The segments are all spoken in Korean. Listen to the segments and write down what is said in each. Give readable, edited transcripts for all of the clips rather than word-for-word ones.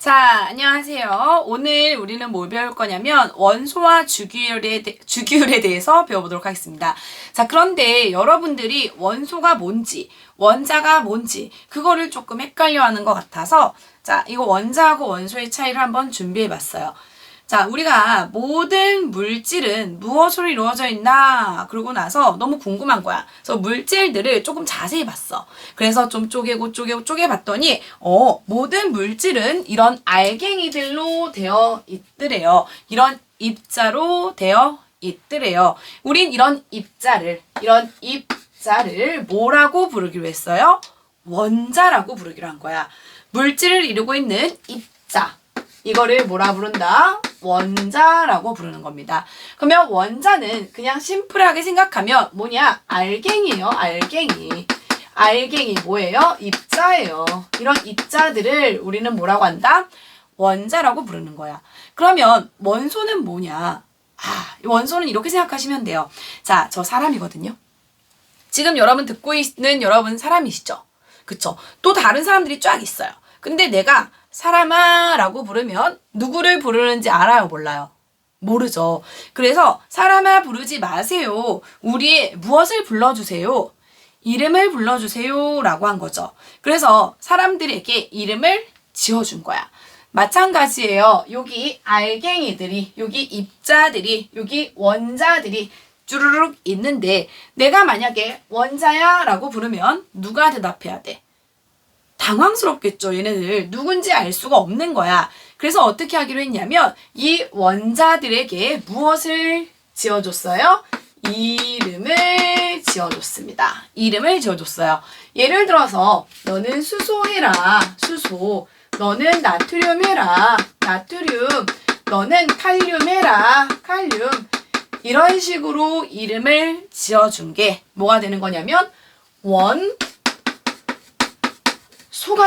자, 안녕하세요. 오늘 우리는 뭘 배울 거냐면 원소와 주기율에 대해서 배워보도록 하겠습니다. 자, 그런데 여러분들이 원소가 뭔지, 원자가 뭔지 그거를 조금 헷갈려하는 것 같아서 자, 이거 원자하고 원소의 차이를 한번 준비해봤어요. 자, 우리가 모든 물질은 무엇으로 이루어져 있나? 그러고 나서 너무 궁금한 거야. 그래서 물질들을 조금 자세히 봤어. 그래서 좀 쪼개봤더니, 모든 물질은 이런 알갱이들로 되어 있더래요. 이런 입자로 되어 있더래요. 우린 이런 입자를 뭐라고 부르기로 했어요? 원자라고 부르기로 한 거야. 물질을 이루고 있는 입자. 이거를 뭐라 부른다? 원자라고 부르는 겁니다. 그러면 원자는 그냥 심플하게 생각하면 뭐냐? 알갱이에요, 알갱이. 알갱이 뭐예요? 입자예요. 이런 입자들을 우리는 뭐라고 한다? 원자라고 부르는 거야. 그러면 원소는 뭐냐? 원소는 이렇게 생각하시면 돼요. 자, 저 사람이거든요. 지금 여러분 듣고 있는 여러분 사람이시죠? 그쵸? 또 다른 사람들이 쫙 있어요. 근데 내가 사람아 라고 부르면 누구를 부르는지 알아요? 몰라요? 모르죠. 그래서 사람아 부르지 마세요. 우리 무엇을 불러주세요? 이름을 불러주세요 라고 한 거죠. 그래서 사람들에게 이름을 지어준 거야. 마찬가지예요. 여기 알갱이들이, 여기 입자들이, 여기 원자들이 쭈루룩 있는데 내가 만약에 원자야 라고 부르면 누가 대답해야 돼? 당황스럽겠죠. 얘네들 누군지 알 수가 없는 거야. 그래서 어떻게 하기로 했냐면 이 원자들에게 무엇을 지어줬어요? 이름을 지어줬습니다. 이름을 지어줬어요. 예를 들어서 너는 수소해라. 수소. 너는 나트륨 해라. 나트륨. 너는 칼륨 해라. 칼륨. 이런 식으로 이름을 지어준 게 뭐가 되는 거냐면 원소가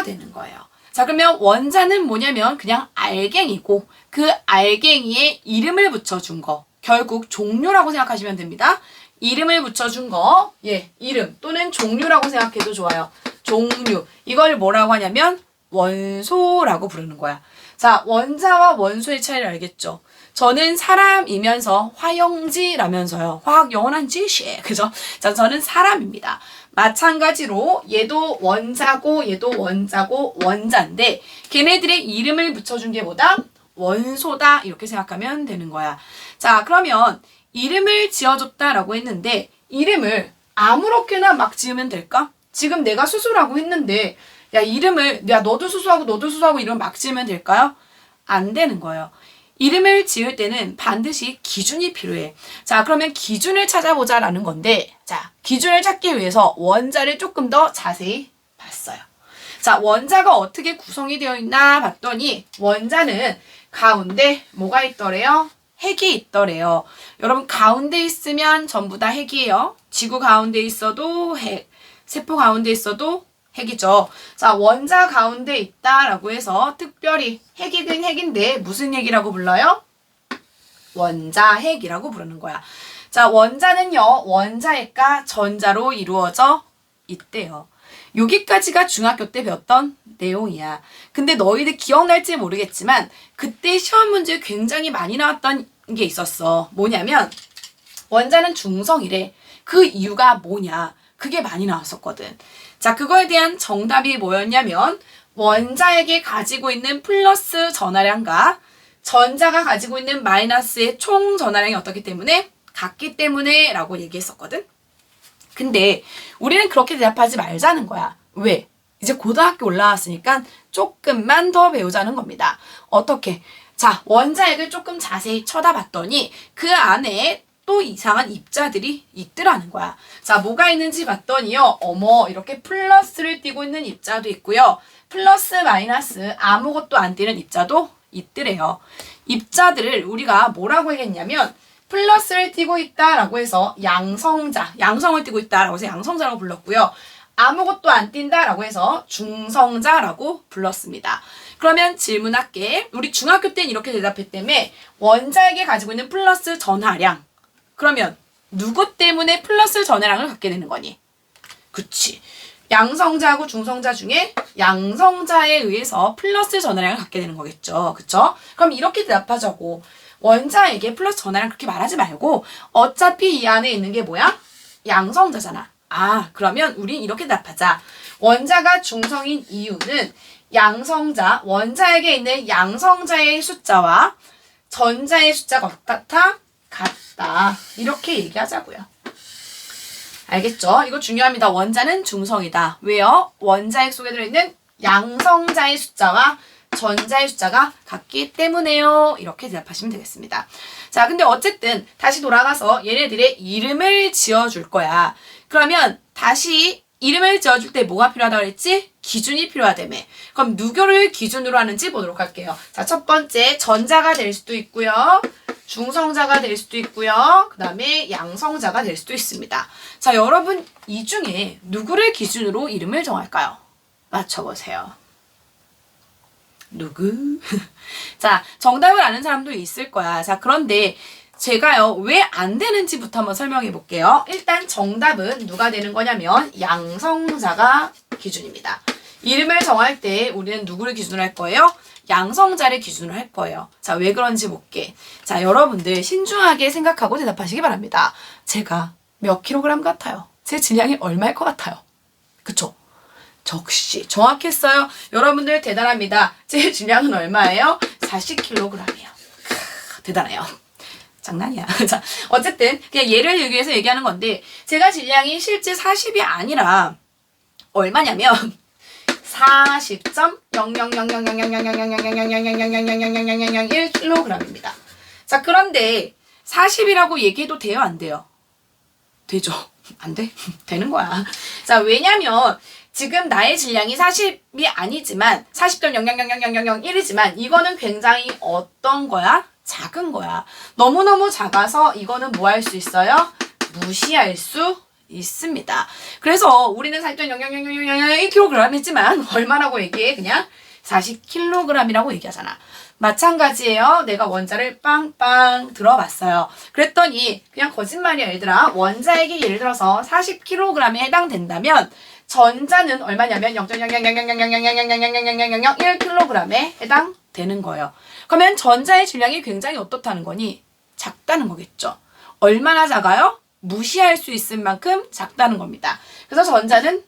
되는 거예요. 자, 그러면 원자는 뭐냐면 그냥 알갱이고 그 알갱이에 이름을 붙여준 거. 결국 종류라고 생각하시면 됩니다. 이름을 붙여준 거, 이름 또는 종류라고 생각해도 좋아요. 종류. 이걸 뭐라고 하냐면 원소라고 부르는 거야. 자, 원자와 원소의 차이를 알겠죠? 저는 사람이면서 화영지라면서요. 화학 영원한 지시. 그죠? 자, 저는 사람입니다. 마찬가지로 얘도 원자고 얘도 원자고 원자인데 걔네들의 이름을 붙여준 게 뭐다? 원소다. 이렇게 생각하면 되는 거야. 자, 그러면 이름을 지어줬다라고 했는데 이름을 아무렇게나 막 지으면 될까? 지금 내가 수수라고 했는데 너도 수수하고 이름 막 지으면 될까요? 안 되는 거예요. 이름을 지을 때는 반드시 기준이 필요해. 자, 그러면 기준을 찾아보자라는 건데, 자, 기준을 찾기 위해서 원자를 조금 더 자세히 봤어요. 자, 원자가 어떻게 구성이 되어 있나 봤더니, 원자는 가운데 뭐가 있더래요? 핵이 있더래요. 여러분, 가운데 있으면 전부 다 핵이에요. 지구 가운데 있어도 핵, 세포 가운데 있어도 핵이죠. 자, 원자 가운데 있다라고 해서 특별히 핵이긴 핵인데 무슨 핵이라고 불러요? 원자핵이라고 부르는 거야. 자, 원자는요, 원자핵과 전자로 이루어져 있대요. 여기까지가 중학교 때 배웠던 내용이야. 근데 너희들 기억날지 모르겠지만 그때 시험 문제 굉장히 많이 나왔던 게 있었어. 뭐냐면 원자는 중성이래. 그 이유가 뭐냐? 그게 많이 나왔었거든. 자, 그거에 대한 정답이 뭐였냐면 원자에게 가지고 있는 플러스 전하량과 전자가 가지고 있는 마이너스의 총 전하량이 어떻기 때문에? 같기 때문에 라고 얘기했었거든. 근데 우리는 그렇게 대답하지 말자는 거야. 왜? 이제 고등학교 올라왔으니까 조금만 더 배우자는 겁니다. 어떻게? 자, 원자핵을 조금 자세히 쳐다봤더니 그 안에 또 이상한 입자들이 있더라는 거야. 자, 뭐가 있는지 봤더니요. 이렇게 플러스를 띄고 있는 입자도 있고요. 플러스 마이너스 아무것도 안 띄는 입자도 있더래요. 입자들을 우리가 뭐라고 하겠냐면 플러스를 띄고 있다라고 해서 양성자, 양성을 띄고 있다라고 해서 양성자라고 불렀고요. 아무것도 안 띈다라고 해서 중성자라고 불렀습니다. 그러면 질문할게. 우리 중학교 때는 이렇게 대답했다며 원자에게 가지고 있는 플러스 전하량. 그러면 누구 때문에 플러스 전하량을 갖게 되는 거니? 그치. 양성자하고 중성자 중에 양성자에 의해서 플러스 전화량을 갖게 되는 거겠죠. 그쵸? 그럼 이렇게 대답하자고. 원자에게 플러스 전화량 그렇게 말하지 말고 어차피 이 안에 있는 게 뭐야? 양성자잖아. 아, 그러면 우린 이렇게 대답하자. 원자가 중성인 이유는 양성자, 원자에게 있는 양성자의 숫자와 전자의 숫자가 어떻다? 같다. 이렇게 얘기하자고요. 알겠죠? 이거 중요합니다. 원자는 중성이다. 왜요? 원자핵 속에 들어있는 양성자의 숫자와 전자의 숫자가 같기 때문에요. 이렇게 대답하시면 되겠습니다. 자, 근데 어쨌든 다시 돌아가서 얘네들의 이름을 지어줄 거야. 그러면 다시 이름을 지어줄 때 뭐가 필요하다고 그랬지? 기준이 필요하다며. 그럼 누구를 기준으로 하는지 보도록 할게요. 자, 첫 번째 전자가 될 수도 있고요. 중성자가 될 수도 있고요. 그 다음에 양성자가 될 수도 있습니다. 자, 여러분 이 중에 누구를 기준으로 이름을 정할까요? 맞춰보세요. 누구? 자, 정답을 아는 사람도 있을 거야. 자, 그런데 제가요, 왜 안 되는지부터 한번 설명해 볼게요. 일단 정답은 누가 되는 거냐면 양성자가 기준입니다. 이름을 정할 때 우리는 누구를 기준으로 할 거예요? 양성자를 기준으로 할 거예요. 자, 왜 그런지 볼게. 자, 여러분들 신중하게 생각하고 대답하시기 바랍니다. 제가 몇 킬로그램 같아요? 제 질량이 얼마일 것 같아요? 그쵸? 적시 정확했어요. 여러분들 대단합니다. 제 질량은 얼마예요? 40kg이에요. 대단해요. 장난이야. 자, 어쨌든 그냥 예를 들기 위해서 얘기하는 건데 제가 질량이 실제 40이 아니라 얼마냐면 40.000000000000000000000000000000000000000000000000000000000000000000000000000000000000000000000000000000000000000000000000000000000000000000000000000000000000000000000000000000000000000000000000000000000000000000000000000000000000000000000000000000000000000000000000000000000000000000000000000000000000000000000000000000000000000000000000000000000000000000000000000000000000000000000000000000000000000000000000000안 돼? 되는 거야. 자, 왜냐면 지금 나의 질량이 40이 아니지만 40.000000001이지만 이거는 굉장히 어떤 거야? 작은 거야. 너무너무 작아서 이거는 뭐 할 수 있어요? 무시할 수 있습니다. 그래서 우리는 40.0000001kg 했지만 얼마라고 얘기해? 그냥 40kg이라고 얘기하잖아. 마찬가지예요. 내가 원자를 빵빵 들어봤어요. 그랬더니 그냥 거짓말이야 얘들아. 원자에게 예를 들어서 40kg에 해당된다면 전자는 얼마냐면 0.000000000000000000000000000000000000000000000000000000000000000000000000000000000000000000000000000000000000000000000000000000000000000000000000000000000000000000000000000000000000000000000000000000000는 작다는 거겠죠. 얼마나 작아요? 무시할 수 있을 만큼 작다는 겁니다. 그래서 전자는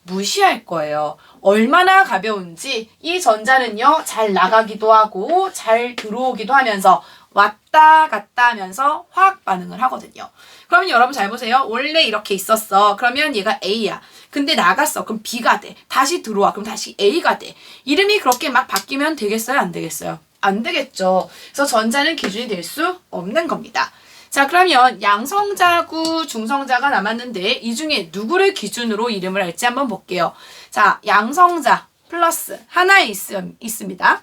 무시할 거예요. 얼마나 가벼운지 이 전자는요. 잘 나가기도 하고 잘 들어오기도 하면서 왔다 갔다 하면서 화학 반응을 하거든요. 그러면 여러분 잘 보세요. 원래 이렇게 있었어. 그러면 얘가 A야. 근데 나갔어. 그럼 B가 돼. 다시 들어와. 그럼 다시 A가 돼. 이름이 그렇게 막 바뀌면 되겠어요? 안 되겠어요? 안 되겠죠. 그래서 전자는 기준이 될 수 없는 겁니다. 자, 그러면 양성자고 중성자가 남았는데 이 중에 누구를 기준으로 이름을 할지 한번 볼게요. 자, 양성자 플러스 하나 있습니다.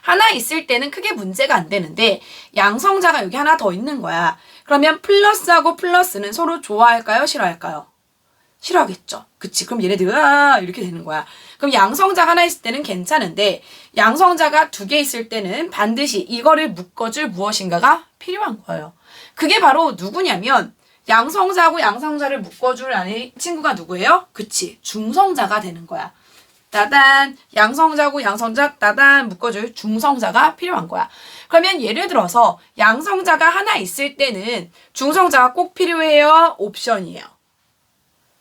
하나 있을 때는 크게 문제가 안 되는데 양성자가 여기 하나 더 있는 거야. 그러면 플러스하고 플러스는 서로 좋아할까요? 싫어할까요? 싫어하겠죠. 그치? 그럼 얘네들 이렇게 되는 거야. 그럼 양성자 하나 있을 때는 괜찮은데 양성자가 두 개 있을 때는 반드시 이거를 묶어줄 무엇인가가 필요한 거예요. 그게 바로 누구냐면 양성자하고 양성자를 묶어줄 안에 친구가 누구예요? 그치? 중성자가 되는 거야. 따단 양성자고 양성자 따단 묶어줄 중성자가 필요한 거야. 그러면 예를 들어서 양성자가 하나 있을 때는 중성자가 꼭 필요해요? 옵션이에요.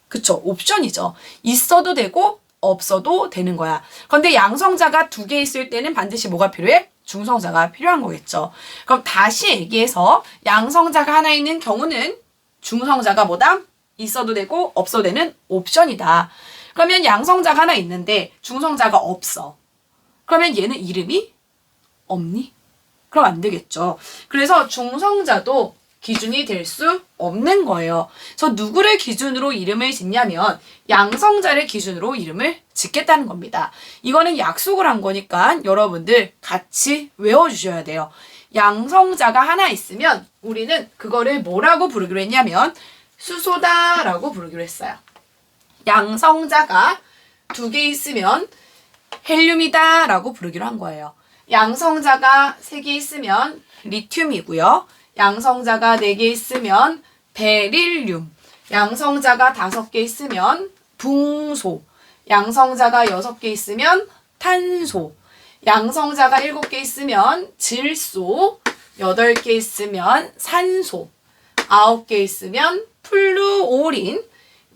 그쵸? 옵션이죠. 있어도 되고 없어도 되는 거야. 그런데 양성자가 두 개 있을 때는 반드시 뭐가 필요해? 중성자가 필요한 거겠죠. 그럼 다시 얘기해서 양성자가 하나 있는 경우는 중성자가 뭐다? 있어도 되고 없어도 되는 옵션이다. 그러면 양성자가 하나 있는데 중성자가 없어. 그러면 얘는 이름이 없니? 그럼 안 되겠죠. 그래서 중성자도 기준이 될 수 없는 거예요. 그래서 누구를 기준으로 이름을 짓냐면 양성자를 기준으로 이름을 짓겠다는 겁니다. 이거는 약속을 한 거니까 여러분들 같이 외워주셔야 돼요. 양성자가 하나 있으면 우리는 그거를 뭐라고 부르기로 했냐면 수소다라고 부르기로 했어요. 양성자가 두 개 있으면 헬륨이다라고 부르기로 한 거예요. 양성자가 세 개 있으면 리튬이고요. 양성자가 4개 있으면 베릴륨, 양성자가 5개 있으면 붕소. 양성자가 6개 있으면 탄소. 양성자가 7개 있으면 질소. 8개 있으면 산소. 9개 있으면 플루오린.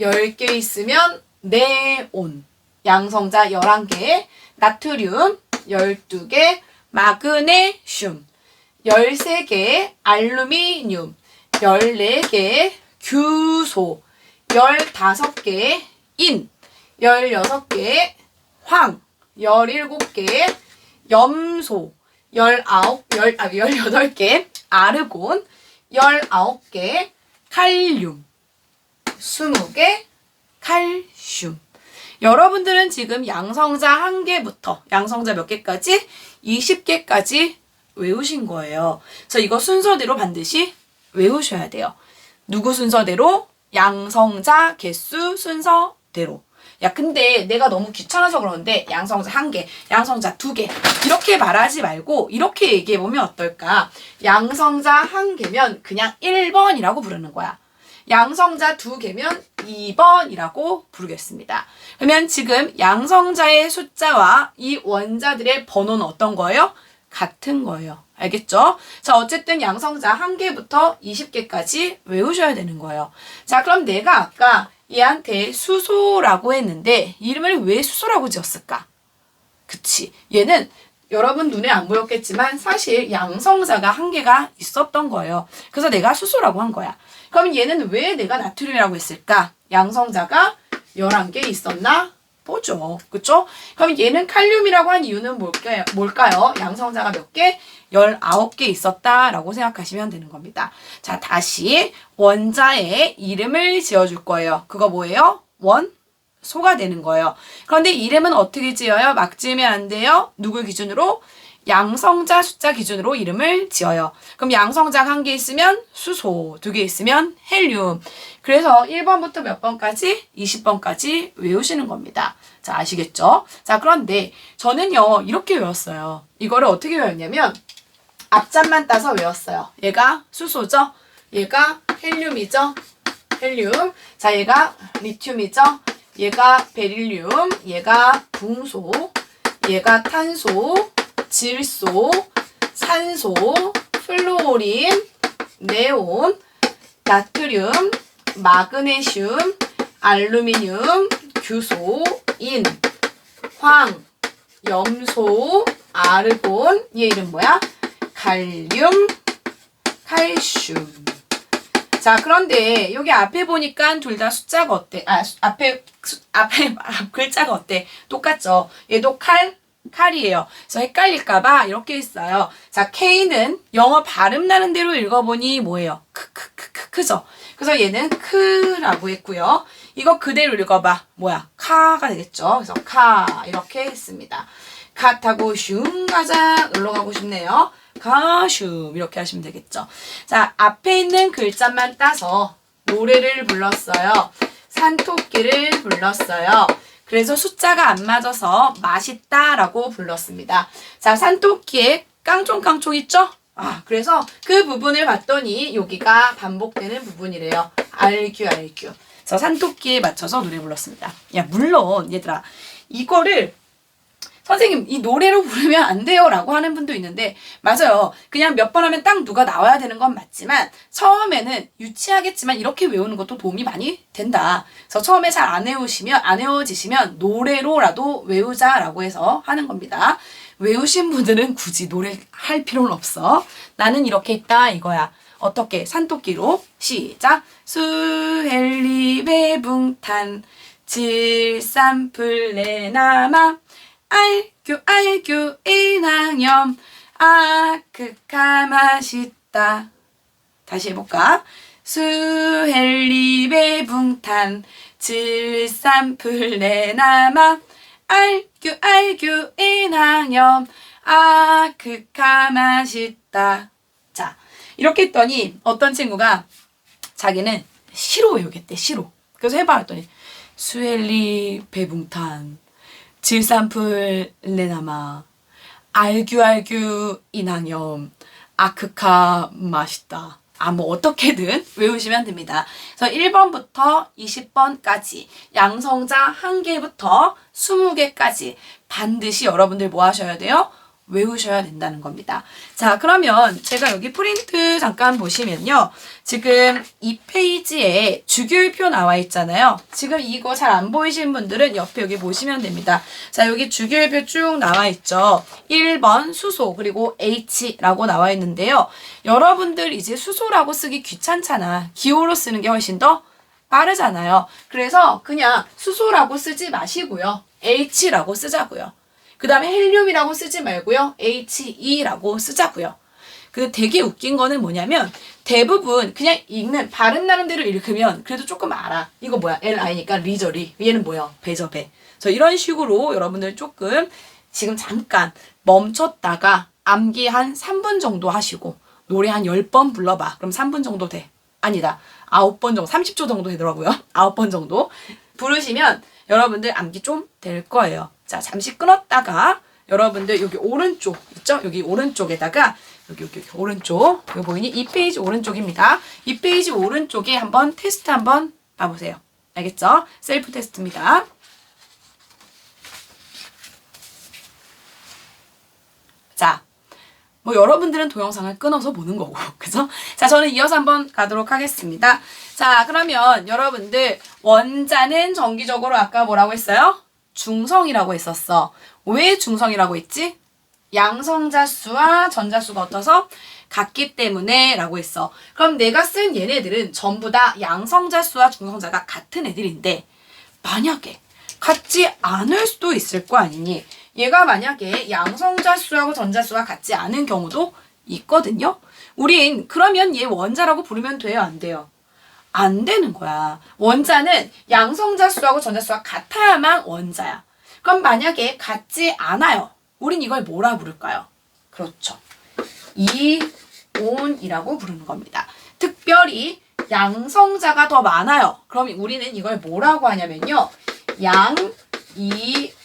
10개 있으면 네온. 양성자 11개. 나트륨 12개. 마그네슘 13개. 알루미늄 14개. 규소 15개. 인 16개. 황 17개. 염소 18개. 아르곤 19개. 칼륨 20개. 칼슘. 여러분들은 지금 양성자 1개부터 양성자 몇 개까지? 20개까지 외우신 거예요. 그래서 이거 순서대로 반드시 외우셔야 돼요. 누구 순서대로? 양성자 개수 순서대로. 야, 근데 내가 너무 귀찮아서 그러는데 양성자 1개, 양성자 2개 이렇게 말하지 말고 이렇게 얘기해보면 어떨까? 양성자 1개면 그냥 1번이라고 부르는 거야. 양성자 2개면 2번이라고 부르겠습니다. 그러면 지금 양성자의 숫자와 이 원자들의 번호는 어떤 거예요? 같은 거예요. 알겠죠? 자, 어쨌든 양성자 1개부터 20개까지 외우셔야 되는 거예요. 자, 그럼 내가 아까 얘한테 수소라고 했는데 이름을 왜 수소라고 지었을까? 그치. 얘는 여러분 눈에 안 보였겠지만 사실 양성자가 1개가 있었던 거예요. 그래서 내가 수소라고 한 거야. 그럼 얘는 왜 내가 나트륨이라고 했을까? 양성자가 11개 있었나? 보죠. 그쵸? 그럼 얘는 칼륨이라고 한 이유는 뭘까요? 양성자가 몇 개? 19개 있었다라고 생각하시면 되는 겁니다. 자, 다시 원자의 이름을 지어줄 거예요. 그거 뭐예요? 원소가 되는 거예요. 그런데 이름은 어떻게 지어요? 막 지으면 안 돼요. 누굴 기준으로? 양성자 숫자 기준으로 이름을 지어요. 그럼 양성자가 1개 있으면 수소, 2개 있으면 헬륨. 그래서 1번부터 몇 번까지? 20번까지 외우시는 겁니다. 자, 아시겠죠? 자, 그런데 저는요, 이렇게 외웠어요. 이거를 어떻게 외웠냐면 앞잔만 따서 외웠어요. 얘가 수소죠? 얘가 헬륨이죠? 헬륨. 자, 얘가 리튬이죠? 얘가 베릴륨. 얘가 붕소. 얘가 탄소. 질소, 산소, 플루오린, 네온, 나트륨, 마그네슘, 알루미늄, 규소, 인, 황, 염소, 아르곤. 얘 이름 뭐야? 칼륨, 칼슘. 자, 그런데 여기 앞에 보니까 둘 다 숫자가 어때? 앞에 글자가 어때? 똑같죠? 얘도 칼이에요. 그래서 헷갈릴까봐 이렇게 있어요. 자, K는 영어 발음 나는 대로 읽어보니 뭐예요? 크죠? 그래서 얘는 크라고 했고요. 이거 그대로 읽어봐. 뭐야? 카가 되겠죠? 그래서 카 이렇게 했습니다. 카 타고 슝 가자. 놀러 가고 싶네요. 가슝 이렇게 하시면 되겠죠. 자, 앞에 있는 글자만 따서 노래를 불렀어요. 산토끼를 불렀어요. 그래서 숫자가 안 맞아서 맛있다라고 불렀습니다. 자, 산토끼의 깡총깡총 있죠? 그래서 그 부분을 봤더니 여기가 반복되는 부분이래요. 알규. 그래서 산토끼에 맞춰서 노래 불렀습니다. 야, 물론 얘들아, 이거를 선생님 이 노래로 부르면 안 돼요 라고 하는 분도 있는데 맞아요. 그냥 몇 번 하면 딱 누가 나와야 되는 건 맞지만 처음에는 유치하겠지만 이렇게 외우는 것도 도움이 많이 된다. 그래서 처음에 잘 안 외워지시면 노래로라도 외우자라고 해서 하는 겁니다. 외우신 분들은 굳이 노래 할 필요는 없어. 나는 이렇게 했다 이거야. 어떻게? 산토끼로 시작. 수헬리배붕탄 질산플레나마 알규 이낭염 아크카 맛있다. 다시 해볼까? 수헬리배붕탄 질산플레나마 알규 이낭염 아크카 맛있다. 자, 이렇게 했더니 어떤 친구가 자기는 시로 외우겠대. 시로. 그래서 해봐 했더니 수헬리배붕탄 질산플레나마 알규 이낭염 아크카 맛있다. 뭐 어떻게든 외우시면 됩니다. 그래서 1번부터 20번까지 양성자 1개부터 20개까지 반드시 여러분들 뭐 하셔야 돼요? 외우셔야 된다는 겁니다. 자, 그러면 제가 여기 프린트 잠깐 보시면요. 지금 이 페이지에 주기율표 나와 있잖아요. 지금 이거 잘 안 보이시는 분들은 옆에 여기 보시면 됩니다. 자, 여기 주기율표 쭉 나와 있죠. 1번 수소 그리고 H라고 나와 있는데요. 여러분들 이제 수소라고 쓰기 귀찮잖아. 기호로 쓰는 게 훨씬 더 빠르잖아요. 그래서 그냥 수소라고 쓰지 마시고요. H라고 쓰자고요. 그 다음에 헬륨이라고 쓰지 말고요. HE라고 쓰자고요. 근데 되게 웃긴 거는 뭐냐면 대부분 그냥 읽는 발음 나는 대로 읽으면 그래도 조금 알아. 이거 뭐야? LI니까 리저리. 얘는 뭐야? 배죠, 배. 그래서 이런 식으로 여러분들 조금 지금 잠깐 멈췄다가 암기 한 3분 정도 하시고 노래 한 10번 불러봐. 그럼 3분 정도 돼. 아니다. 9번 정도, 30초 정도 되더라고요. 9번 정도 부르시면 여러분들 암기 좀 될 거예요. 자, 잠시 끊었다가 여러분들 여기 오른쪽 있죠? 여기 오른쪽에다가 여기 오른쪽 여기 보이니? 이 페이지 오른쪽입니다. 이 페이지 오른쪽에 한번 테스트 한번 봐보세요. 알겠죠? 셀프 테스트입니다. 자, 뭐 여러분들은 동영상을 끊어서 보는 거고, 그죠? 자, 저는 이어서 한번 가도록 하겠습니다. 자, 그러면 여러분들 원자는 정기적으로 아까 뭐라고 했어요? 중성이라고 했었어. 왜 중성이라고 했지? 양성자 수와 전자수가 어떠서 같기 때문에 라고 했어. 그럼 내가 쓴 얘네들은 전부 다 양성자 수와 중성자가 같은 애들인데 만약에 같지 않을 수도 있을 거 아니니? 얘가 만약에 양성자 수하고 전자 수가 같지 않은 경우도 있거든요. 우린 그러면 얘 원자라고 부르면 돼요, 안 돼요? 안 되는 거야. 원자는 양성자 수하고 전자 수가 같아야만 원자야. 그럼 만약에 같지 않아요. 우린 이걸 뭐라 부를까요? 그렇죠. 이온이라고 부르는 겁니다. 특별히 양성자가 더 많아요. 그럼 우리는 이걸 뭐라고 하냐면요.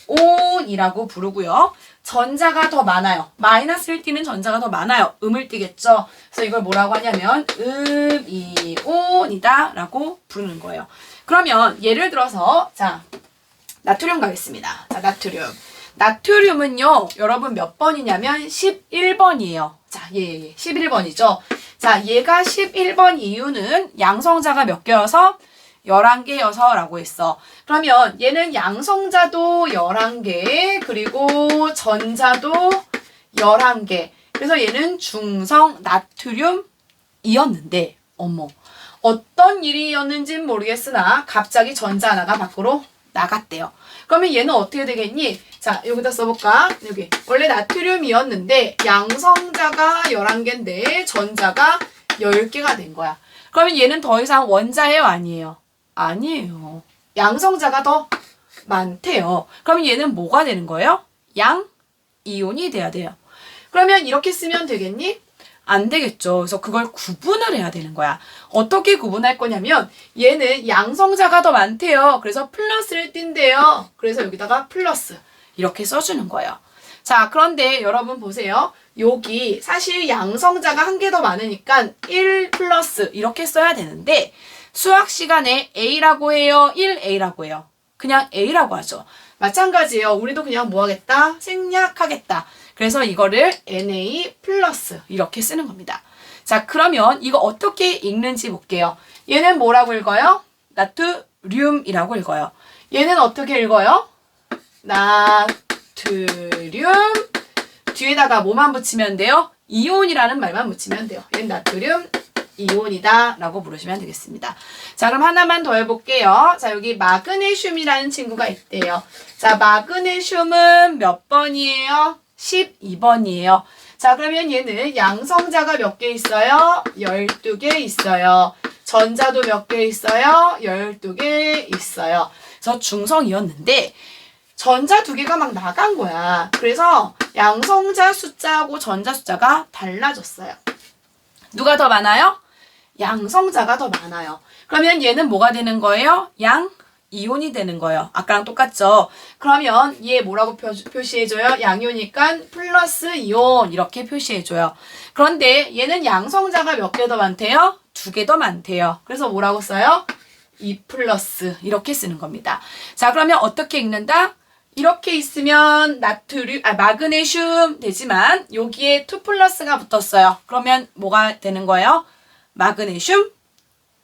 양이온이라고 부르고요. 전자가 더 많아요. 마이너스를 띄는 전자가 더 많아요. 음을 띄겠죠. 그래서 이걸 뭐라고 하냐면 음이온이다 라고 부르는 거예요. 그러면 예를 들어서 자, 나트륨 가겠습니다. 자, 나트륨은요. 여러분 몇 번이냐면 11번이에요. 자, 11번이죠. 자, 얘가 11번 이유는 양성자가 몇 개여서 11개여서 라고 했어. 그러면 얘는 양성자도 11개, 그리고 전자도 11개. 그래서 얘는 중성 나트륨이었는데, 어머, 어떤 일이었는지는 모르겠으나 갑자기 전자 하나가 밖으로 나갔대요. 그러면 얘는 어떻게 되겠니? 자, 여기다 써볼까? 여기. 원래 나트륨이었는데 양성자가 11개인데 전자가 10개가 된 거야. 그러면 얘는 더 이상 원자예요? 아니에요? 아니에요. 양성자가 더 많대요. 그러면 얘는 뭐가 되는 거예요? 양이온이 돼야 돼요. 그러면 이렇게 쓰면 되겠니? 안 되겠죠. 그래서 그걸 구분을 해야 되는 거야. 어떻게 구분할 거냐면 얘는 양성자가 더 많대요. 그래서 플러스를 띈대요. 그래서 여기다가 플러스 이렇게 써주는 거예요. 자, 그런데 여러분 보세요. 여기 사실 양성자가 한 개 더 많으니까 1 플러스 이렇게 써야 되는데 수학 시간에 A라고 해요? 1A라고 해요? 그냥 A라고 하죠. 마찬가지예요. 우리도 그냥 뭐 하겠다? 생략하겠다. 그래서 이거를 Na 플러스 이렇게 쓰는 겁니다. 자, 그러면 이거 어떻게 읽는지 볼게요. 얘는 뭐라고 읽어요? 나트륨이라고 읽어요. 얘는 어떻게 읽어요? 나트륨 뒤에다가 뭐만 붙이면 돼요? 이온이라는 말만 붙이면 돼요. 얘는 나트륨 이온이다 라고 부르시면 되겠습니다. 자, 그럼 하나만 더 해볼게요. 자, 여기 마그네슘이라는 친구가 있대요. 자, 마그네슘은 몇 번이에요? 12번이에요. 자, 그러면 얘는 양성자가 몇 개 있어요? 12개 있어요. 전자도 몇 개 있어요? 12개 있어요. 그래서 중성이었는데 전자 2개가 막 나간 거야. 그래서 양성자 숫자하고 전자 숫자가 달라졌어요. 누가 더 많아요? 양성자가 더 많아요. 그러면 얘는 뭐가 되는 거예요? 이온이 되는 거예요. 아까랑 똑같죠? 그러면 얘 뭐라고 표시해줘요? 양이오니까 플러스 이온 이렇게 표시해줘요. 그런데 얘는 양성자가 몇 개 더 많대요? 2개 더 많대요. 그래서 뭐라고 써요? 2 플러스 이렇게 쓰는 겁니다. 자, 그러면 어떻게 읽는다? 이렇게 있으면 마그네슘 되지만 여기에 2 플러스가 붙었어요. 그러면 뭐가 되는 거예요? 마그네슘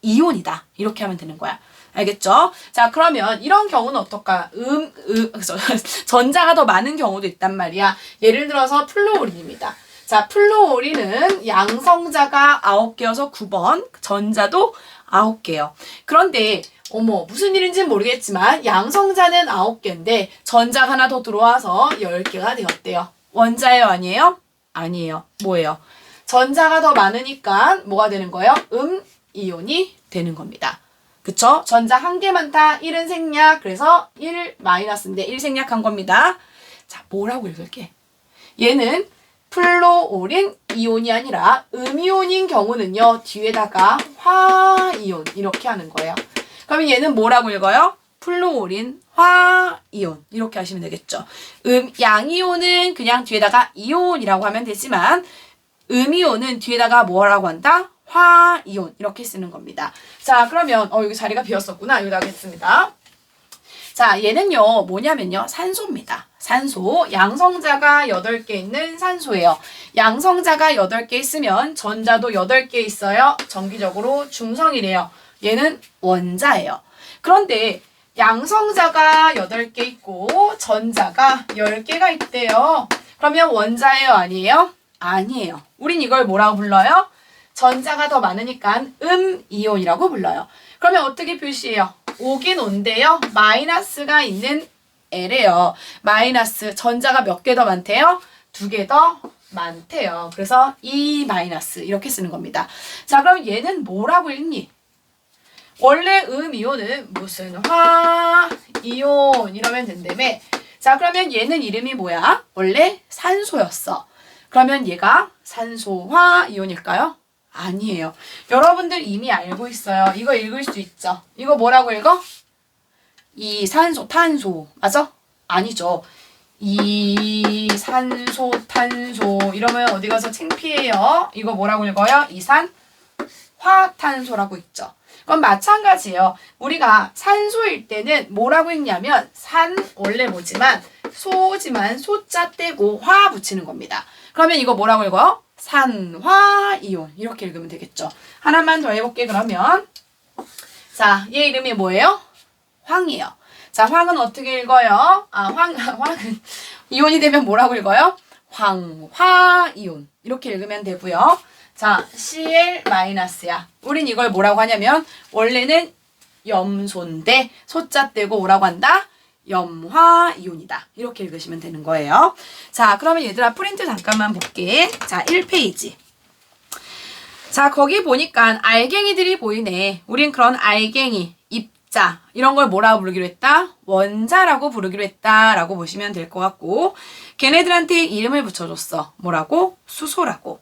이온이다. 이렇게 하면 되는 거야. 알겠죠? 자, 그러면 이런 경우는 어떨까? 전자가 더 많은 경우도 있단 말이야. 예를 들어서 플루오린입니다. 자, 플루오린은 양성자가 9개여서 9번, 전자도 9개요. 그런데 어머, 무슨 일인지는 모르겠지만 양성자는 9개인데 전자가 하나 더 들어와서 10개가 되었대요. 원자예요, 아니에요? 아니에요. 뭐예요? 전자가 더 많으니까 뭐가 되는 거예요? 이온이 되는 겁니다. 그쵸? 전자 1개 많다. 1은 생략. 그래서 1 마이너스인데 1 생략한 겁니다. 자, 뭐라고 읽을게? 얘는 플루오린 이온이 아니라 음이온인 경우는요. 뒤에다가 화이온 이렇게 하는 거예요. 그러면 얘는 뭐라고 읽어요? 플루오린 화이온 이렇게 하시면 되겠죠. 양이온은 그냥 뒤에다가 이온이라고 하면 되지만 음이온은 뒤에다가 뭐라고 한다? 화이온 이렇게 쓰는 겁니다. 자, 그러면 여기 자리가 비었었구나. 여기다 하겠습니다. 자, 얘는요 뭐냐면요 산소입니다. 산소, 양성자가 8개 있는 산소예요. 양성자가 8개 있으면 전자도 8개 있어요. 정기적으로 중성이래요. 얘는 원자예요. 그런데 양성자가 8개 있고 전자가 10개가 있대요. 그러면 원자예요, 아니에요? 아니에요. 우린 이걸 뭐라고 불러요? 전자가 더 많으니까 이온이라고 불러요. 그러면 어떻게 표시해요? 오긴 온데요. 마이너스가 있는 L이에요. 마이너스 전자가 몇 개 더 많대요? 2개 더 많대요. 그래서 E 마이너스 이렇게 쓰는 겁니다. 자, 그럼 얘는 뭐라고 읽니? 원래 이온은 무슨 화이온 이러면 된다며. 자, 그러면 얘는 이름이 뭐야? 원래 산소였어. 그러면 얘가 산소화이온일까요? 아니에요. 여러분들 이미 알고 있어요. 이거 읽을 수 있죠. 이거 뭐라고 읽어? 이산소 탄소 맞아? 아니죠. 이산소 탄소 이러면 어디 가서 창피해요. 이거 뭐라고 읽어요? 이산화탄소라고 있죠. 그럼 마찬가지예요. 우리가 산소일 때는 뭐라고 읽냐면 산 원래 뭐지만 소지만 소자 떼고 화 붙이는 겁니다. 그러면 이거 뭐라고 읽어요? 산화이온 이렇게 읽으면 되겠죠. 하나만 더 해볼게 그러면. 자, 얘 이름이 뭐예요? 황이에요. 자, 황은 어떻게 읽어요? 황은 이온이 되면 뭐라고 읽어요? 황화이온 이렇게 읽으면 되고요. 자, Cl-야. 우린 이걸 뭐라고 하냐면 원래는 염소인데 소자 떼고 뭐라고 한다? 염화이온이다. 이렇게 읽으시면 되는 거예요. 자, 그러면 얘들아 프린트 잠깐만 볼게. 자, 1페이지. 자, 거기 보니까 알갱이들이 보이네. 우린 그런 알갱이, 입자 이런 걸 뭐라고 부르기로 했다? 원자라고 부르기로 했다라고 보시면 될 것 같고 걔네들한테 이름을 붙여줬어. 뭐라고? 수소라고.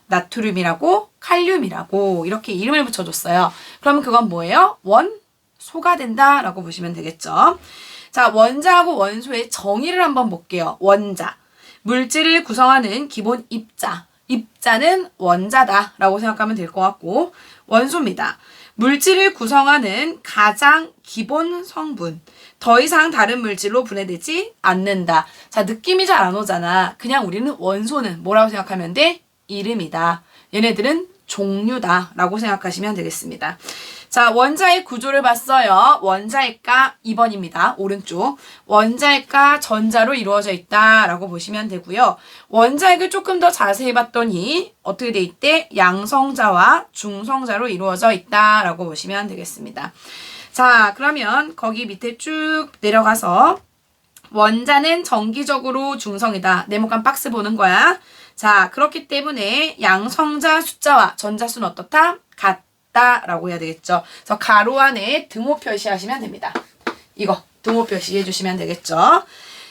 나트륨이라고, 칼륨이라고 이렇게 이름을 붙여줬어요. 그러면 그건 뭐예요? 원소가 된다라고 보시면 되겠죠. 자, 원자하고 원소의 정의를 한번 볼게요. 원자. 물질을 구성하는 기본 입자. 입자는 원자다라고 생각하면 될 것 같고 원소입니다. 물질을 구성하는 가장 기본 성분. 더 이상 다른 물질로 분해되지 않는다. 자, 느낌이 잘 안 오잖아. 그냥 우리는 원소는 뭐라고 생각하면 돼? 이름이다. 얘네들은 종류다 라고 생각하시면 되겠습니다. 자, 원자의 구조를 봤어요. 원자핵가 2번입니다. 오른쪽. 원자핵가 전자로 이루어져 있다라고 보시면 되고요. 원자핵을 조금 더 자세히 봤더니 어떻게 돼 있대? 양성자와 중성자로 이루어져 있다라고 보시면 되겠습니다. 자, 그러면 거기 밑에 쭉 내려가서 원자는 정기적으로 중성이다. 네모칸 박스 보는 거야. 자, 그렇기 때문에 양성자 숫자와 전자수는 어떻다? 같다라고 해야 되겠죠. 그래서 가로 안에 등호 표시하시면 됩니다. 이거 등호 표시해 주시면 되겠죠.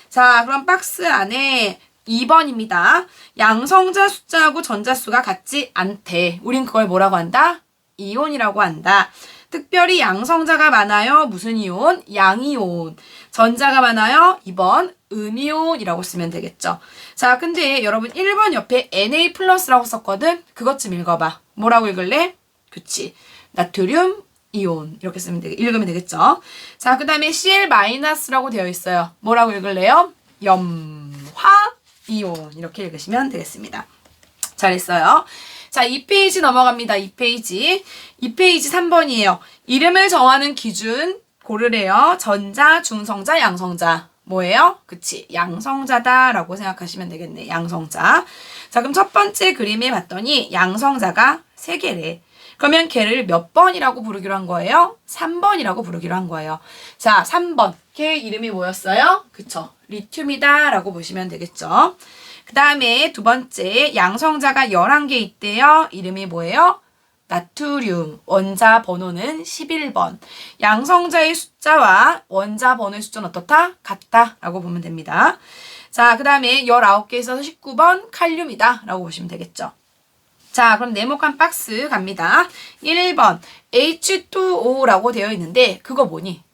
자, 그럼 박스 안에 2번입니다. 양성자 숫자하고 전자수가 같지 않대. 우린 그걸 뭐라고 한다? 이온이라고 한다. 특별히 양성자가 많아요. 무슨 이온? 양이온. 전자가 많아요. 2번 음이온이라고 쓰면 되겠죠. 자, 근데 여러분 1번 옆에 Na 플러스라고 썼거든? 그것 좀 읽어봐. 뭐라고 읽을래? 그치. 나트륨 이온. 이렇게 읽으면 되겠죠. 자, 그 다음에 Cl 마이너스라고 되어 있어요. 뭐라고 읽을래요? 염화 이온. 이렇게 읽으시면 되겠습니다. 잘했어요. 자, 2페이지 넘어갑니다. 2페이지. 2페이지 3번이에요. 이름을 정하는 기준 고르래요. 전자, 중성자, 양성자. 뭐예요? 그치. 양성자다라고 생각하시면 되겠네. 양성자. 자, 그럼 첫 번째 그림에 봤더니 양성자가 3개래. 그러면 걔를 몇 번이라고 부르기로 한 거예요? 3번이라고 부르기로 한 거예요. 자, 3번. 걔 이름이 뭐였어요? 그쵸. 리튬이다 라고 보시면 되겠죠. 그 다음에 두 번째 양성자가 11개 있대요. 이름이 뭐예요? 나트륨. 원자 번호는 11번. 양성자의 숫자와 원자 번호의 숫자는 어떻다? 같다 라고 보면 됩니다. 자, 그 다음에 19개 있어서 19번 칼륨이다 라고 보시면 되겠죠. 자, 그럼 네모칸 박스 갑니다. 1번 H2O라고 되어 있는데 그거 뭐니?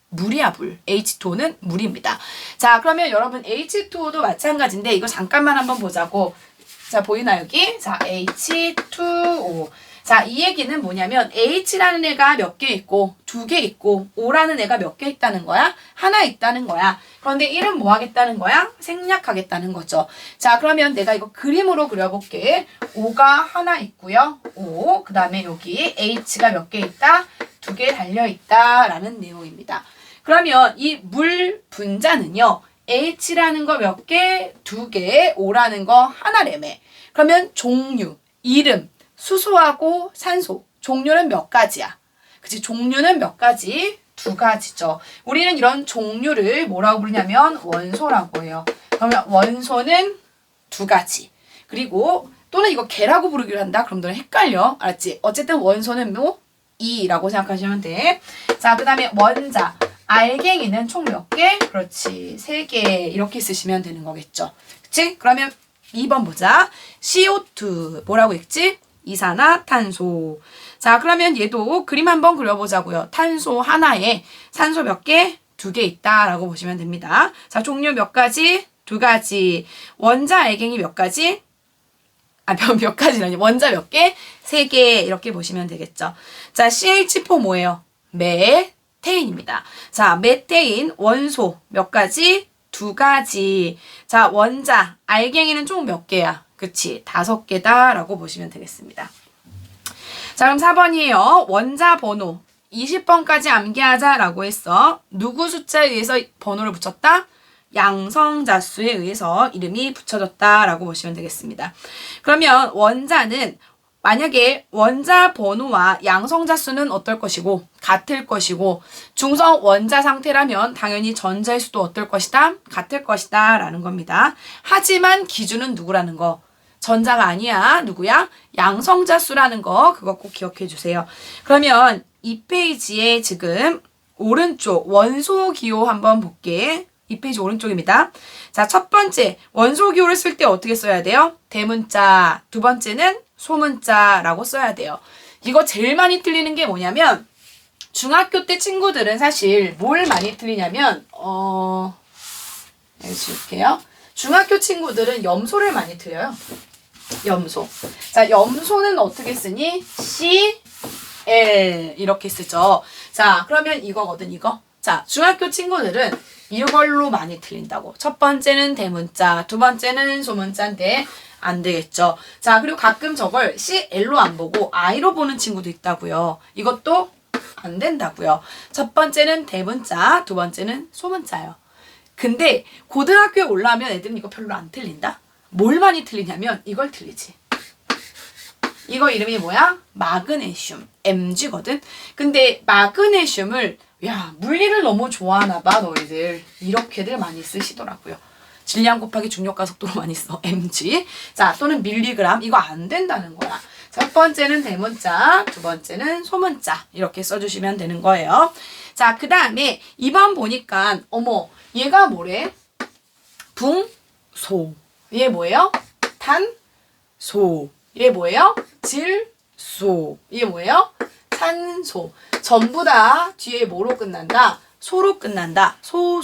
물이야, 물. H2O는 물입니다. 자, 그러면 여러분 H2O도 마찬가지인데 이거 잠깐만 한번 보자고. 자, 보이나 여기? 자, H2O. 자, 이 얘기는 뭐냐면 H라는 애가 몇 개 있고 2개 있고 O라는 애가 몇 개 있다는 거야? 하나 있다는 거야. 그런데 1은 뭐 하겠다는 거야? 생략하겠다는 거죠. 자, 그러면 내가 이거 그림으로 그려볼게. O가 하나 있고요. O. 그 다음에 여기 H가 몇 개 있다? 2개 달려있다 라는 내용입니다. 그러면 이 물 분자는요. H라는 거 몇 개? 2개. O라는 거 하나래매. 그러면 종류, 이름, 수소하고 산소. 종류는 몇 가지야? 그치? 종류는 몇 가지? 2가지죠. 우리는 이런 종류를 뭐라고 부르냐면 원소라고 해요. 그러면 원소는 2가지. 그리고 또는 이거 개라고 부르기로 한다? 그럼 너는 헷갈려. 알았지? 어쨌든 원소는 뭐? 2라고 생각하시면 돼. 자, 그 다음에 원자. 알갱이는 총 몇 개? 그렇지. 3개. 이렇게 쓰시면 되는 거겠죠. 그치? 그러면 2번 보자. CO2. 뭐라고 읽지? 이산화탄소. 자, 그러면 얘도 그림 한번 그려보자고요. 탄소 하나에 산소 몇 개? 2개 있다라고 보시면 됩니다. 자, 종류 몇 가지? 2가지. 원자 알갱이 몇 가지? 몇 가지라니. 원자 몇 개? 3개. 이렇게 보시면 되겠죠. 자, CH4 뭐예요? 메테인입니다. 자, 메테인 원소 몇 가지? 2가지. 자, 원자 알갱이는 총 몇 개야? 그치, 5개다 라고 보시면 되겠습니다. 자, 그럼 4번이에요. 원자 번호 20번까지 암기하자 라고 했어. 누구 숫자에 의해서 번호를 붙였다? 양성자 수에 의해서 이름이 붙여졌다 라고 보시면 되겠습니다. 그러면 원자는 만약에 원자 번호와 양성자 수는 어떨 것이고 같을 것이고 중성 원자 상태라면 당연히 전자의 수도 어떨 것이다? 같을 것이다 라는 겁니다. 하지만 기준은 누구라는 거? 전자가 아니야. 누구야? 양성자 수라는 거 그거 꼭 기억해 주세요. 그러면 이 페이지에 지금 오른쪽 원소 기호 한번 볼게. 이 페이지 오른쪽입니다. 자, 첫 번째 원소 기호를 쓸 때 어떻게 써야 돼요? 대문자. 두 번째는 소문자라고 써야 돼요. 이거 제일 많이 틀리는 게 뭐냐면 중학교 때 친구들은 사실 뭘 많이 틀리냐면 여기 줄게요. 중학교 친구들은 염소를 많이 틀려요. 염소. 자, 염소는 어떻게 쓰니? Cl 이렇게 쓰죠. 자, 그러면 이거거든, 이거. 자, 중학교 친구들은 이걸로 많이 틀린다고. 첫 번째는 대문자, 두 번째는 소문자인데 안 되겠죠. 자, 그리고 가끔 저걸 CL로 안 보고 I로 보는 친구도 있다고요. 이것도 안 된다고요. 첫 번째는 대문자, 두 번째는 소문자예요. 근데 고등학교에 올라오면 애들은 이거 별로 안 틀린다? 뭘 많이 틀리냐면 이걸 틀리지. 이거 이름이 뭐야? 마그네슘. Mg거든? 근데 마그네슘을 야, 물리를 너무 좋아하나 봐, 너희들. 이렇게들 많이 쓰시더라고요. 질량 곱하기 중력 가속도로 많이 써. Mg. 자, 또는 밀리그램. 이거 안 된다는 거야. 첫 번째는 대문자, 두 번째는 소문자. 이렇게 써주시면 되는 거예요. 자, 그 다음에 2번 보니까 어머, 얘가 뭐래? 붕소. 얘 뭐예요? 탄소. 얘 뭐예요? 질소. 얘 뭐예요? 산소. 전부 다 뒤에 뭐로 끝난다? 소로 끝난다. 소.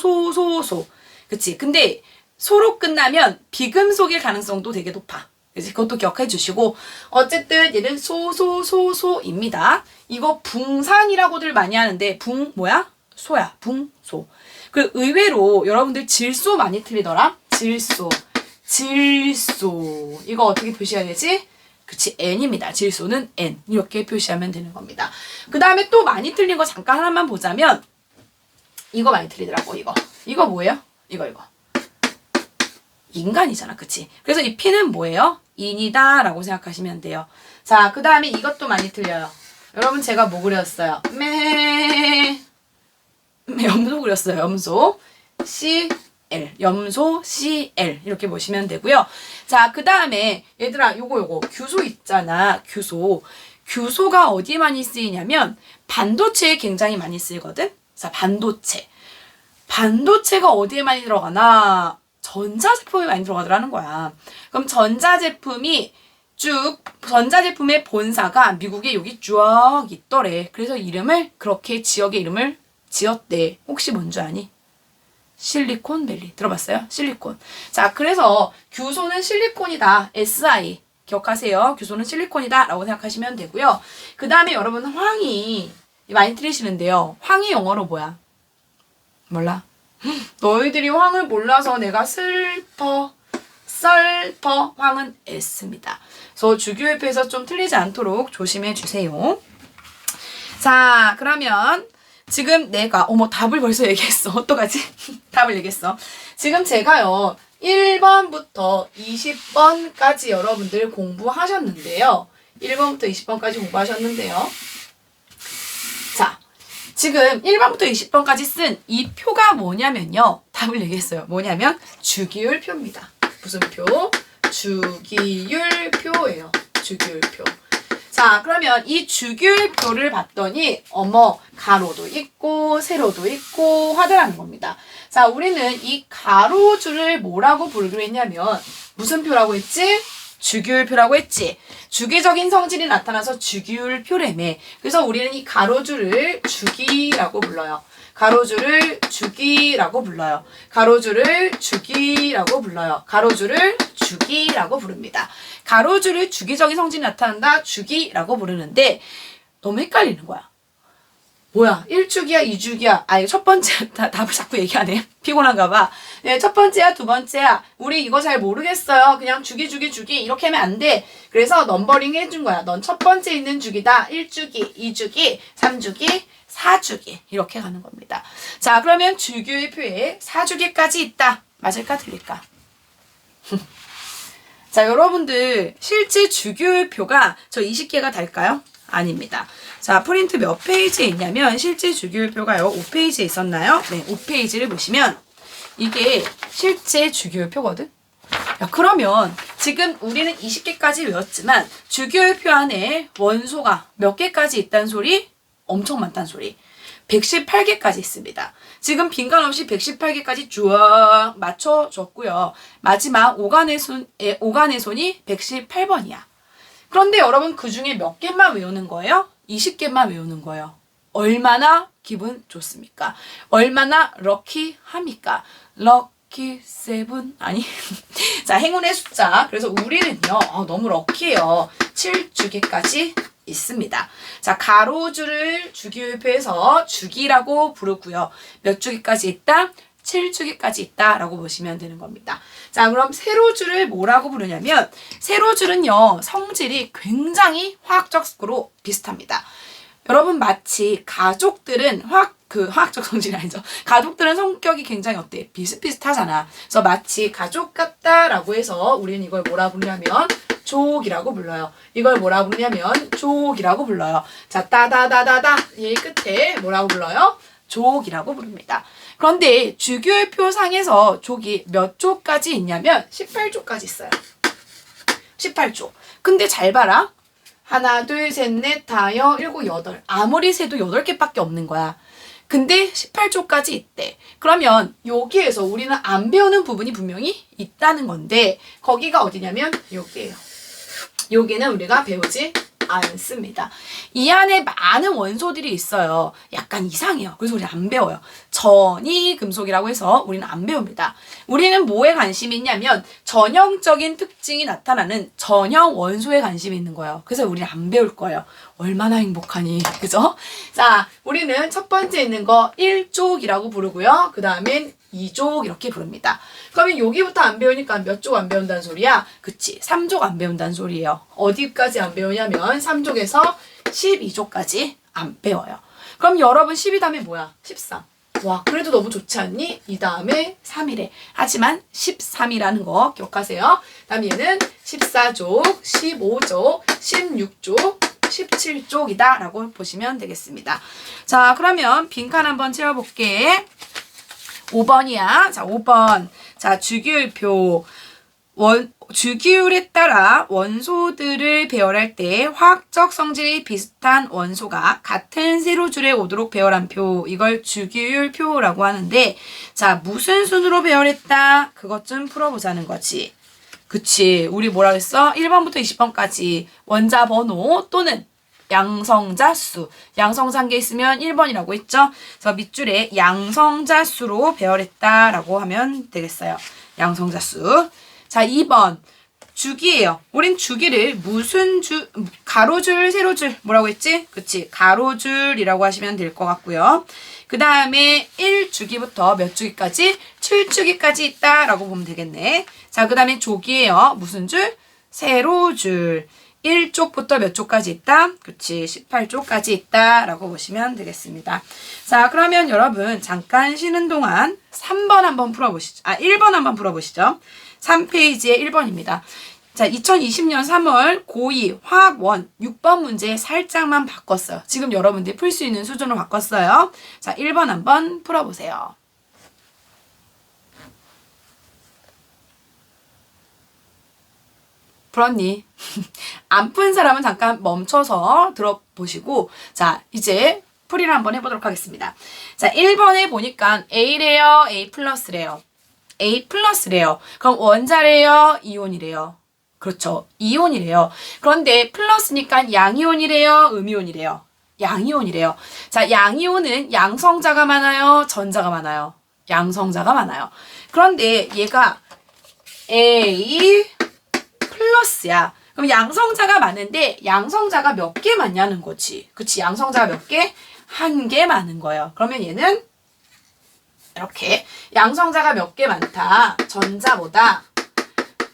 그치? 근데 소로 끝나면 비금속일 가능성도 되게 높아. 그치? 그것도 기억해 주시고 어쨌든 얘는 소입니다. 이거 붕산이라고들 많이 하는데 뭐야? 소야. 붕소. 그 의외로 여러분들 질소 많이 틀리더라. 질소. 이거 어떻게 표시해야 되지? 그치, N입니다. 질소는 N. 이렇게 표시하면 되는 겁니다. 그 다음에 또 많이 틀린 거 잠깐 하나만 보자면 이거 많이 틀리더라고. 이거 뭐예요? 이거. 인간이잖아. 그치? 그래서 이 P는 뭐예요? 인이다 라고 생각하시면 돼요. 자, 그 다음에 이것도 많이 틀려요. 여러분 제가 뭐 그렸어요? 염소 그렸어요. 염소. 염소 CL 이렇게 보시면 되고요. 자, 그 다음에 얘들아 요거 규소 있잖아. 규소가 어디에 많이 쓰이냐면 반도체에 굉장히 많이 쓰이거든. 자, 반도체가 어디에 많이 들어가나? 전자제품에 많이 들어가더라는 거야. 그럼 전자제품의 본사가 미국에 여기 쭉 있더래. 그래서 지역의 이름을 지었대. 혹시 뭔지 아니? 실리콘밸리. 들어봤어요? 실리콘. 자, 그래서 규소는 실리콘이다. SI. 기억하세요. 규소는 실리콘이다. 라고 생각하시면 되고요. 그 다음에 여러분 황이 많이 틀리시는데요. 황이 영어로 뭐야? 몰라? 너희들이 황을 몰라서 내가 슬퍼. 황은 S입니다. 그래서 주기율표에서 좀 틀리지 않도록 조심해 주세요. 자, 그러면 지금 내가 답을 벌써 얘기했어. 어떡하지? 답을 얘기했어. 지금 제가요 1번부터 20번까지 여러분들 공부하셨는데요. 1번부터 20번까지 공부하셨는데요. 자, 지금 1번부터 20번까지 쓴 이 표가 뭐냐면요. 답을 얘기했어요. 뭐냐면 주기율표입니다. 무슨 표? 주기율표예요. 주기율표. 자, 그러면 이 주기율표를 봤더니 가로도 있고 세로도 있고 하더라는 겁니다. 자, 우리는 이 가로줄을 뭐라고 부르기로 했냐면 무슨 표라고 했지? 주기율표라고 했지. 주기적인 성질이 나타나서 주기율표래매. 그래서 우리는 이 가로줄을 주기라고 불러요. 가로줄을 주기라고 부릅니다. 가로줄을 주기적인 성질이 나타난다. 주기라고 부르는데 너무 헷갈리는 거야. 뭐야? 1주기야? 2주기야? 이거 첫 번째 답을 자꾸 얘기하네. 피곤한가 봐. 네, 첫 번째야? 두 번째야? 우리 이거 잘 모르겠어요. 그냥 주기 이렇게 하면 안 돼. 그래서 넘버링 해준 거야. 넌 첫 번째 있는 주기다. 1주기, 2주기, 3주기, 4주기 이렇게 가는 겁니다. 자, 그러면 주기율표에 4주기까지 있다. 맞을까? 틀릴까? 자, 여러분들 실제 주기율표가 저 20개가 될까요? 아닙니다. 자, 프린트 몇 페이지에 있냐면 실제 주기율표가요 5페이지에 있었나요? 네, 5페이지를 보시면 이게 실제 주기율표거든. 야, 그러면 지금 우리는 20개까지 외웠지만 주기율표 안에 원소가 몇 개까지 있다는 소리? 엄청 많다는 소리. 118개까지 있습니다. 지금 빈칸 없이 118개까지 쭉 맞춰줬고요. 마지막 오간의 손이 118번이야. 그런데 여러분 그 중에 몇 개만 외우는 거예요? 20개만 외우는 거예요. 얼마나 기분 좋습니까? 얼마나 럭키합니까? 럭키 세븐 아니 자, 행운의 숫자. 그래서 우리는요 너무 럭키해요. 7주기까지 있습니다. 자, 가로줄을 주기율표에서 주기라고 부르고요. 몇 주기까지 있다? 7주기까지 있다라고 보시면 되는 겁니다. 자, 그럼 세로줄을 뭐라고 부르냐면 세로줄은요 성질이 굉장히 화학적으로 비슷합니다. 여러분 마치 가족들은 화학적 성질이 아니죠. 가족들은 성격이 굉장히 어때? 비슷비슷하잖아. 그래서 마치 가족 같다라고 해서 우리는 이걸 뭐라 부르냐면 족이라고 불러요. 이걸 뭐라 부르냐면 족이라고 불러요. 자, 따다다다다 이 끝에 뭐라고 불러요? 족이라고 부릅니다. 그런데 주기율표 상에서 족이 몇 조까지 있냐면 18조까지 있어요. 18조. 근데 잘 봐라. 하나, 둘, 셋, 넷, 다여, 일곱, 여덟. 아무리 세도 8개밖에 없는 거야. 근데 18조까지 있대. 그러면 여기에서 우리는 안 배우는 부분이 분명히 있다는 건데 거기가 어디냐면 여기예요. 여기는 우리가 배우지 않습니다. 이 안에 많은 원소들이 있어요. 약간 이상해요. 그래서 우리는 안 배워요. 전이금속이라고 해서 우리는 안 배웁니다. 우리는 뭐에 관심이 있냐면 전형적인 특징이 나타나는 전형 원소에 관심이 있는 거예요. 그래서 우리는 안 배울 거예요. 얼마나 행복하니, 그죠? 자, 우리는 첫 번째 있는 거 1족이라고 부르고요. 그 다음엔 2족 이렇게 부릅니다. 그러면 여기부터 안 배우니까 몇 족 안 배운다는 소리야? 그치, 3족 안 배운다는 소리예요. 어디까지 안 배우냐면 3족에서 12족까지 안 배워요. 그럼 여러분 10이 다음에 뭐야? 13. 와, 그래도 너무 좋지 않니? 이 다음에 3이래. 하지만 13이라는 거 기억하세요. 다음 얘는 14족, 15족, 16족, 17쪽이다 라고 보시면 되겠습니다. 자, 그러면 빈칸 한번 채워볼게. 5번이야. 자, 5번. 자, 주기율표. 주기율에 따라 원소들을 배열할 때 화학적 성질이 비슷한 원소가 같은 세로줄에 오도록 배열한 표. 이걸 주기율표라고 하는데, 자, 무슨 순으로 배열했다? 그것 좀 풀어보자는 거지. 그치. 우리 뭐라 그랬어? 1번부터 20번까지 원자 번호 또는 양성자 수. 양성자 한 개 있으면 1번이라고 했죠? 그래서 밑줄에 양성자 수로 배열했다라고 하면 되겠어요. 양성자 수. 자, 2번. 주기예요. 우린 주기를 무슨 가로줄, 세로줄 뭐라고 했지? 그치. 가로줄이라고 하시면 될 것 같고요. 그 다음에 1주기부터 몇 주기까지? 7주기까지 있다라고 보면 되겠네. 자, 그 다음에 족이에요. 무슨 줄? 세로줄. 1쪽부터 몇 쪽까지 있다? 그치, 18쪽까지 있다라고 보시면 되겠습니다. 자, 그러면 여러분 잠깐 쉬는 동안 3번 한번 풀어보시죠. 1번 한번 풀어보시죠. 3페이지에 1번입니다. 자, 2020년 3월 고2 화학원 6번 문제 살짝만 바꿨어요. 지금 여러분들이 풀 수 있는 수준으로 바꿨어요. 자, 1번 한번 풀어보세요. 풀었니? 안 푼 사람은 잠깐 멈춰서 들어보시고, 자, 이제 풀이를 한번 해보도록 하겠습니다. 자, 1번에 보니까 A래요, A 플러스래요. A 플러스래요. 그럼 원자래요, 이온이래요. 그렇죠. 이온이래요. 그런데 플러스니까 양이온이래요, 음이온이래요. 양이온이래요. 자, 양이온은 양성자가 많아요, 전자가 많아요. 양성자가 많아요. 그런데 얘가 A 플러스야. 그럼 양성자가 많은데 양성자가 몇 개 많냐는 거지. 그치? 양성자가 몇 개? 한 개 많은 거예요. 그러면 얘는 이렇게 양성자가 몇 개 많다. 전자보다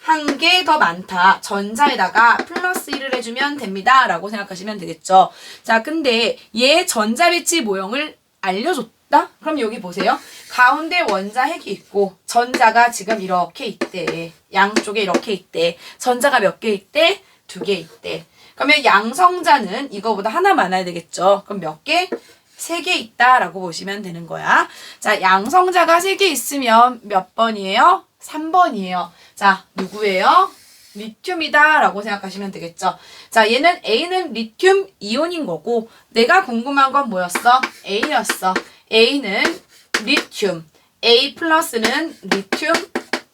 한 개 더 많다. 전자에다가 플러스 1을 해주면 됩니다. 라고 생각하시면 되겠죠. 자, 근데 얘 전자 배치 모형을 알려줬다? 그럼 여기 보세요. 가운데 원자 핵이 있고 전자가 지금 이렇게 있대. 양쪽에 이렇게 있대. 전자가 몇 개 있대? 2개 있대. 그러면 양성자는 이거보다 하나 많아야 되겠죠. 그럼 몇 개? 3개 있다라고 보시면 되는 거야. 자, 양성자가 3개 있으면 몇 번이에요? 3번이에요. 자, 누구예요? 리튬이다 라고 생각하시면 되겠죠. 자, 얘는 A는 리튬 이온인 거고 내가 궁금한 건 뭐였어? A였어. A는 리튬, A 플러스는 리튬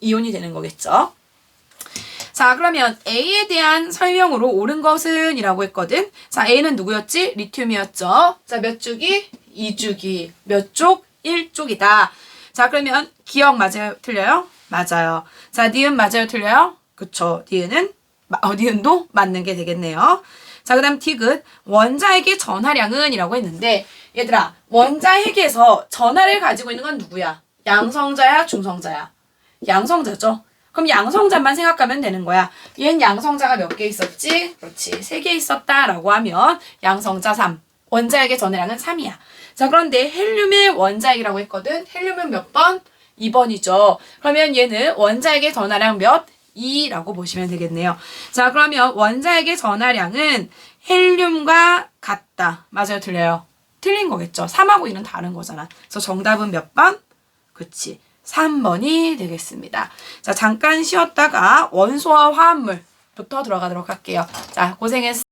이온이 되는 거겠죠. 자, 그러면 A에 대한 설명으로 옳은 것은 이라고 했거든. 자, A는 누구였지? 리튬이었죠. 자, 몇 주기? 2주기. 몇 쪽? 1쪽이다. 자, 그러면 기억 맞아요? 틀려요? 맞아요. 자, 니은 맞아요? 틀려요? 그쵸. 니은도 맞는 게 되겠네요. 자, 그 다음 디귿. 원자핵의 전하량은 이라고 했는데 얘들아, 원자핵에서 전하를 가지고 있는 건 누구야? 양성자야? 중성자야? 양성자죠. 그럼 양성자만 생각하면 되는 거야. 얘는 양성자가 몇 개 있었지? 그렇지. 3개 있었다라고 하면 양성자 3. 원자핵의 전하량은 3이야. 자, 그런데 헬륨의 원자핵이라고 했거든. 헬륨은 몇 번? 2번이죠. 그러면 얘는 원자핵의 전하량 몇? 2라고 보시면 되겠네요. 자, 그러면 원자핵의 전하량은 헬륨과 같다. 맞아요? 틀려요? 틀린 거겠죠. 3하고 2는 다른 거잖아. 그래서 정답은 몇 번? 그치. 3번이 되겠습니다. 자, 잠깐 쉬었다가 원소와 화합물부터 들어가도록 할게요. 자, 고생했어.